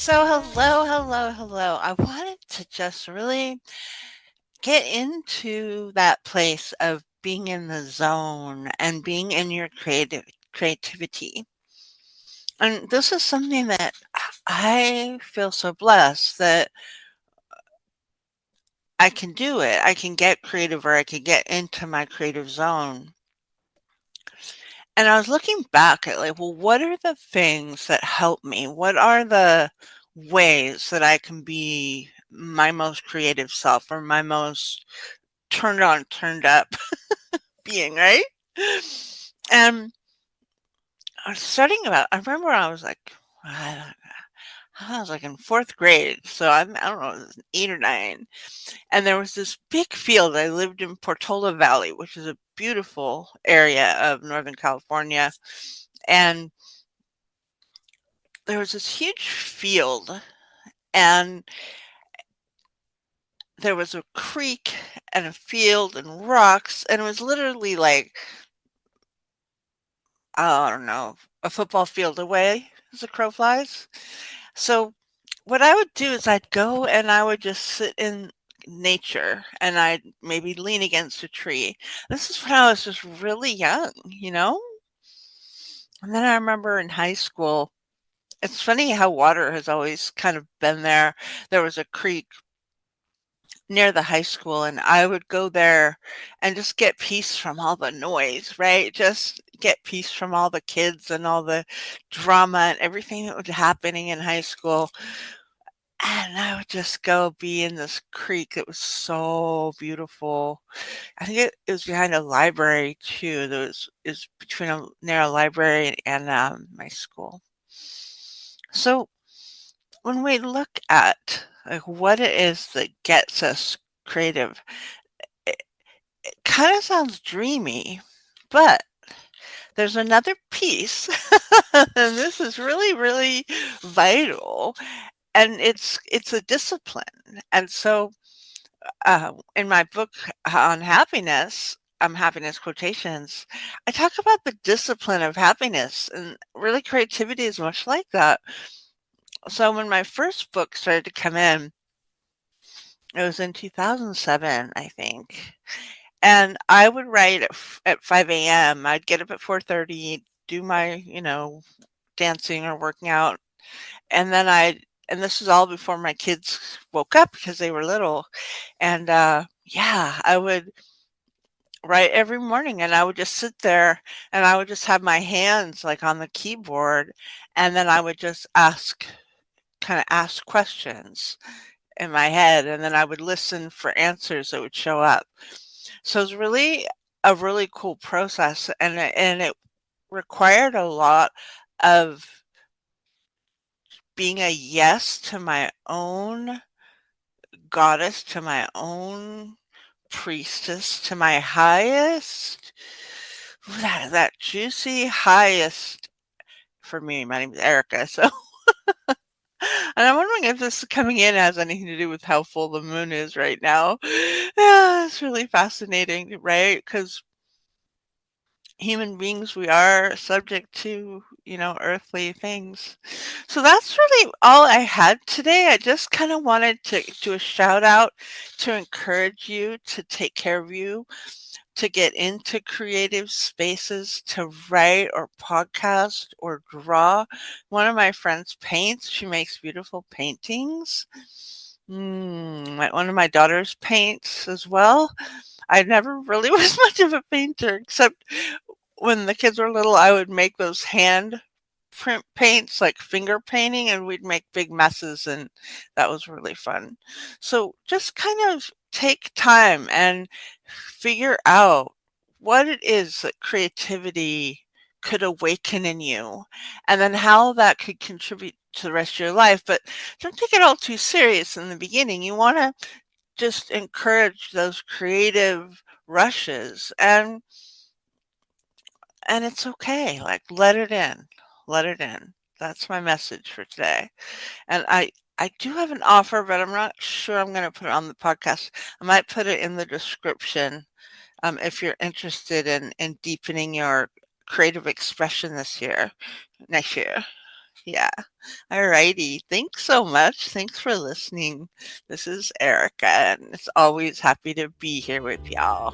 So, hello, hello, hello. I wanted to just really get into that place of being in the zone and being in your creativity. And this is something that I feel so blessed that I can do it. I can get creative or I can get into my creative zone. And I was looking back at like, well, what are the things that help me? What are the ways that I can be my most creative self or my most turned on, turned up being, right? And I was studying I remember I I was like in fourth grade. So I don't know, it was 8 or 9. And there was this big field. I lived in Portola Valley, which is a beautiful area of Northern California. And there was this huge field, and there was a creek and a field and rocks, and it was literally like, I don't know, a football field away as the crow flies. So what I would do is I'd go and I would just sit in nature and I'd maybe lean against a tree. This is when I was just really young. And then I remember in high school, it's funny how water has always kind of been there. There was a creek near the high school, and I would go there and just get peace from all the noise, right? Just get peace from all the kids and all the drama and everything that was happening in high school. And I would just go be in this creek. It was so beautiful. I think it was behind a library too. There was is between near a library and my school. So when we look at like what it is that gets us creative, it kind of sounds dreamy, but there's another piece, and this is really, really vital, and it's a discipline. And so, in my book on happiness, happiness quotations, I talk about the discipline of happiness, and really creativity is much like that. So when my first book started to come in, it was in 2007, I think. And I would write at 5 AM. I'd get up at 4:30, do my, dancing or working out, and then and this was all before my kids woke up because they were little. And, yeah, I would write every morning, and I would just sit there, and I would just have my hands, like, on the keyboard, and then I would just kinda ask questions in my head, and then I would listen for answers that would show up. So it's really a really cool process, and it required a lot of being a yes to my own goddess, to my own priestess, to my highest, that juicy highest for me. My name is Erica. So, and I'm wondering if this coming in has anything to do with how full the moon is right now. Yeah, it's really fascinating, right? Because human beings, we are subject to, earthly things. So that's really all I had today. I just kind of wanted to do a shout out to encourage you to take care of you, to get into creative spaces, to write or podcast or draw. One of my friends paints. She makes beautiful paintings. One of my daughters paints as well. I never really was much of a painter, except when the kids were little, I would make those hand print paints, like finger painting, and we'd make big messes, and that was really fun. So just kind of take time and figure out what it is that creativity could awaken in you, and then how that could contribute to the rest of your life. But don't take it all too serious in the beginning. You want to just encourage those creative rushes, and it's okay, like, let it in, let it in. That's my message for today. And I do have an offer, but I'm not sure I'm gonna put it on the podcast. I might put it in the description, if you're interested in deepening your creative expression next year. Yeah. All righty. Thanks so much. Thanks for listening. This is Erica, and it's always happy to be here with y'all.